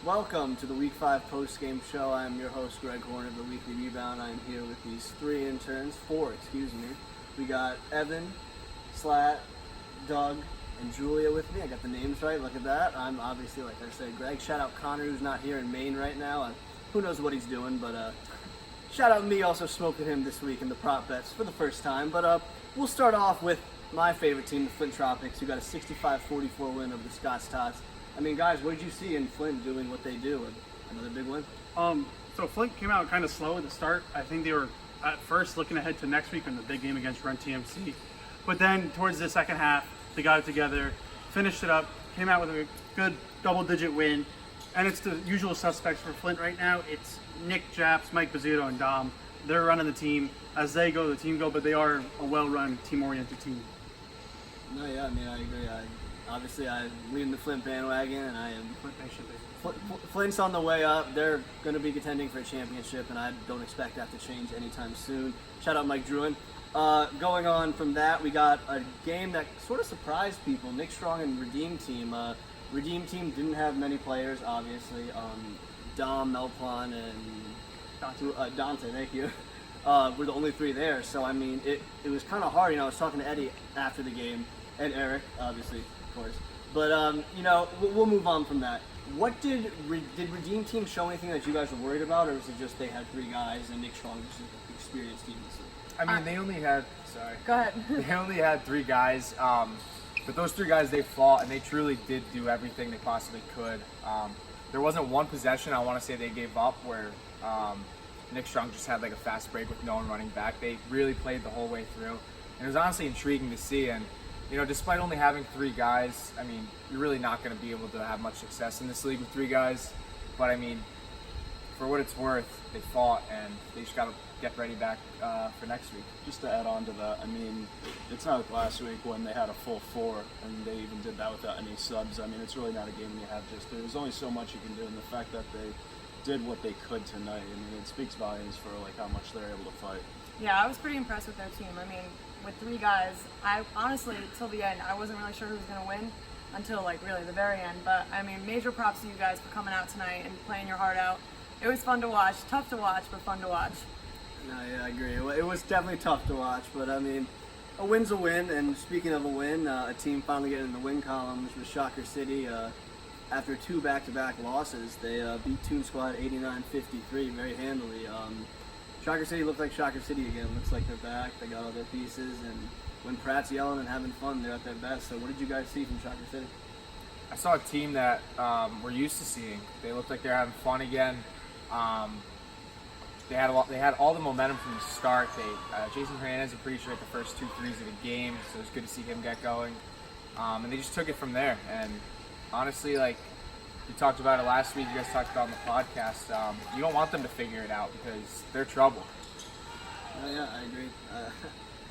Welcome to the Week 5 Postgame Show. I'm your host, Greg Horn of the Weekly Rebound. I'm here with these four, excuse me. We got Evan, Slat, Doug, and Julia with me. I got the names right, look at that. I'm obviously, like I said, Greg. Shout out Connor, who's not here in Maine right now. Who knows what he's doing, but shout out me also smoking him this week in the prop bets for the first time. But we'll start off with my favorite team, the Flint Tropics, who got a 65-44 win over the Scots Tots. I mean, guys, what did you see in Flint doing what they do? Another big win? So Flint came out kind of slow at the start. I think they were at first looking ahead to next week in the big game against Run TMC. But then towards the second half, they got it together, finished it up, came out with a good double-digit win. And it's the usual suspects for Flint right now. It's Nick Japs, Mike Bizzuto, and Dom. They're running the team. As they go, the team go, but they are a well-run, team-oriented team. No, yeah, I mean, I agree. Obviously, I'm leading the Flint bandwagon, and I am. Flint Nation, baby. Flint's on the way up. They're going to be contending for a championship, and I don't expect that to change anytime soon. Shout out Mike Druin. Going on from that, we got a game that sort of surprised people. Nick Strong and Redeem Team. Redeem Team didn't have many players, obviously. Dom, Melpon, and Dante, thank you. Were the only three there. So, I mean, it was kind of hard. You know, I was talking to Eddie after the game, and Eric, obviously, of course. But, you know, we'll move on from that. What did Redeem Team show anything that you guys were worried about, or was it just they had three guys and Nick Strong was an experienced team? I mean, they only had, Go ahead. they only had three guys, but those three guys, they fought, and they truly did do everything they possibly could. There wasn't one possession, I want to say, they gave up where Nick Strong just had like a fast break with no one running back. They really played the whole way through, and it was honestly intriguing to see. And you know, despite only having three guys, I mean, you're really not going to be able to have much success in this league with three guys. But I mean, for what it's worth, they fought, and they just got to get ready back for next week. Just to add on to that, I mean, it's not like last week when they had a full four and they even did that without any subs. I mean, it's really not a game when you have just, there's only so much you can do, and the fact that they did what they could tonight, I mean, it speaks volumes for like how much they're able to fight. Yeah, I was pretty impressed with their team. I mean, with three guys, I honestly, till the end, I wasn't really sure who was going to win until like really the very end. But I mean, major props to you guys for coming out tonight and playing your heart out. It was fun to watch, tough to watch, but fun to watch. No, yeah, I agree. It was definitely tough to watch, but I mean, a win's a win. And speaking of a win, a team finally getting in the win column, which was Shocker City. After two back-to-back losses, they beat Toon Squad 89-53 very handily. Shocker City looked like Shocker City again. Looks like they're back. They got all their pieces, and when Pratt's yelling and having fun, they're at their best. So what did you guys see from Shocker City? I saw a team that we're used to seeing. They looked like they're having fun again. They had all the momentum from the start. Jason Hernandez, I'm pretty sure, hit the first 2 threes of the game, so it was good to see him get going. And they just took it from there. And honestly, like we talked about it last week, you guys talked about it on the podcast, you don't want them to figure it out because they're trouble. Yeah, I agree.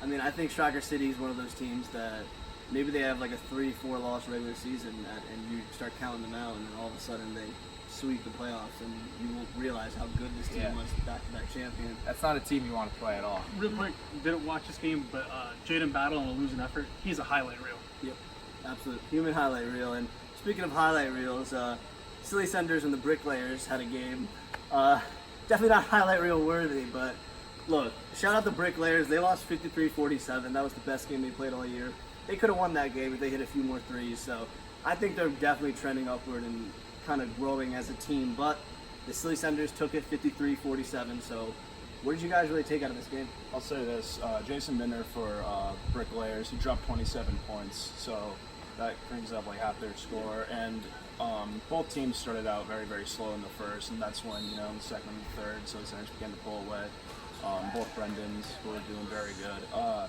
I mean, I think Shocker City is one of those teams that maybe they have like a 3-4 loss regular season, and you start counting them out, and then all of a sudden they sweep the playoffs, and you will realize how good this team was, back-to-back champion. That's not a team you want to play at all. Real quick, didn't watch this game, but Jaden Battle on a losing effort, he's a highlight reel. Yep, absolute human highlight reel. And speaking of highlight reels, Silly Senders and the Bricklayers had a game. Definitely not highlight reel worthy, but look, shout out the Bricklayers. They lost 53-47. That was the best game they played all year. They could have won that game if they hit a few more threes. So I think they're definitely trending upward and kind of growing as a team. But the Silly Senders took it 53-47. So what did you guys really take out of this game? I'll say this, Jason Binder for Bricklayers, he dropped 27 points, so that brings up like half their score. And both teams started out very, very slow in the first, and that's when, you know, in the second and third, so the Senators began to pull away. Both Brendans were doing very good.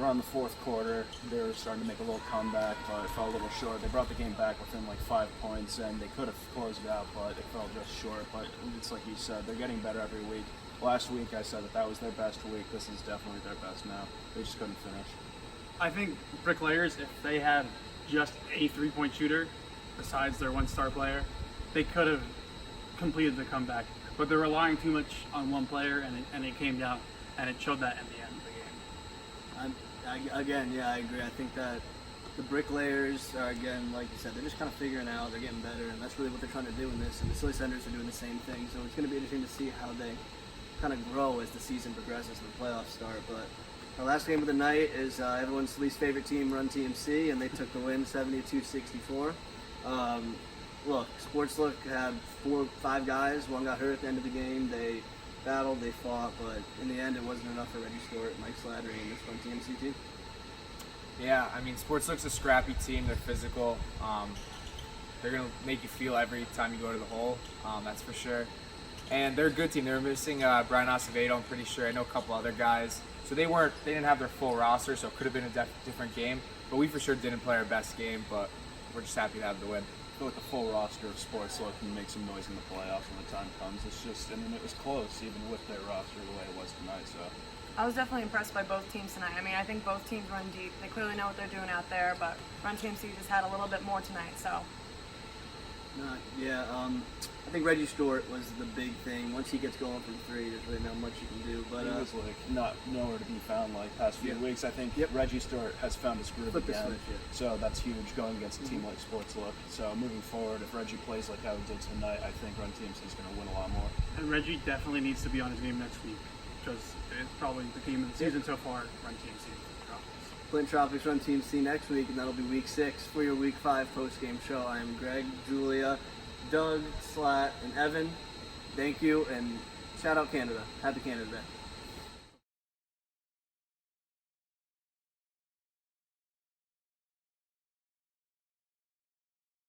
Around the fourth quarter, they were starting to make a little comeback, but it fell a little short. They brought the game back within like 5 points, and they could have closed it out, but it fell just short. But it's like you said, they're getting better every week. Last week I said that was their best week. This is definitely their best now. They just couldn't finish. I think Bricklayers, if they had just a three-point shooter besides their one star player, they could have completed the comeback. But they're relying too much on one player, and it came down, and it showed that in the end of the game. Again, yeah, I agree. I think that The bricklayers are, again, like you said, they're just kind of figuring out, they're getting better, and that's really what they're trying to do in this. And the Silly Senders are doing the same thing, so it's going to be interesting to see how they kind of grow as the season progresses and the playoffs start. But our last game of the night is everyone's least favorite team, Run TMC, and they took the win 72-64. Look, Sportslook had 4 or 5 guys. One got hurt at the end of the game. They battled, they fought, but in the end, it wasn't enough for Reggie Stewart, Mike Slattery, and this Run TMC team. Yeah, I mean, Sportslook's a scrappy team. They're physical. They're going to make you feel every time you go to the hole, that's for sure. And they're a good team. They were missing Brian Acevedo, I'm pretty sure. I know a couple other guys. So they didn't have their full roster, so it could have been a different game. But we for sure didn't play our best game, but we're just happy to have the win. With the full roster of Sportslook and make some noise in the playoffs when the time comes. It's just, I mean, it was close even with their roster the way it was tonight. So I was definitely impressed by both teams tonight. I mean, I think both teams run deep. They clearly know what they're doing out there, but Run TMC just had a little bit more tonight, so. I think Reggie Stewart was the big thing. Once he gets going from 3, there's really not much you can do. But he was like nowhere to be found like past few weeks. I think Reggie Stewart has found his groove Flip the again. switch, yeah. So that's huge going against a team like Sportslook. So moving forward, if Reggie plays like how he did tonight, I think Run TMC is going to win a lot more. And Reggie definitely needs to be on his game next week because it's probably the game of the season so far. Run TMC. Flint Tropics Run TMC next week, and that'll be week 6 for your week 5 post-game show. I am Greg, Julia, Doug, Slat, and Evan. Thank you, and shout out Canada. Happy Canada Day.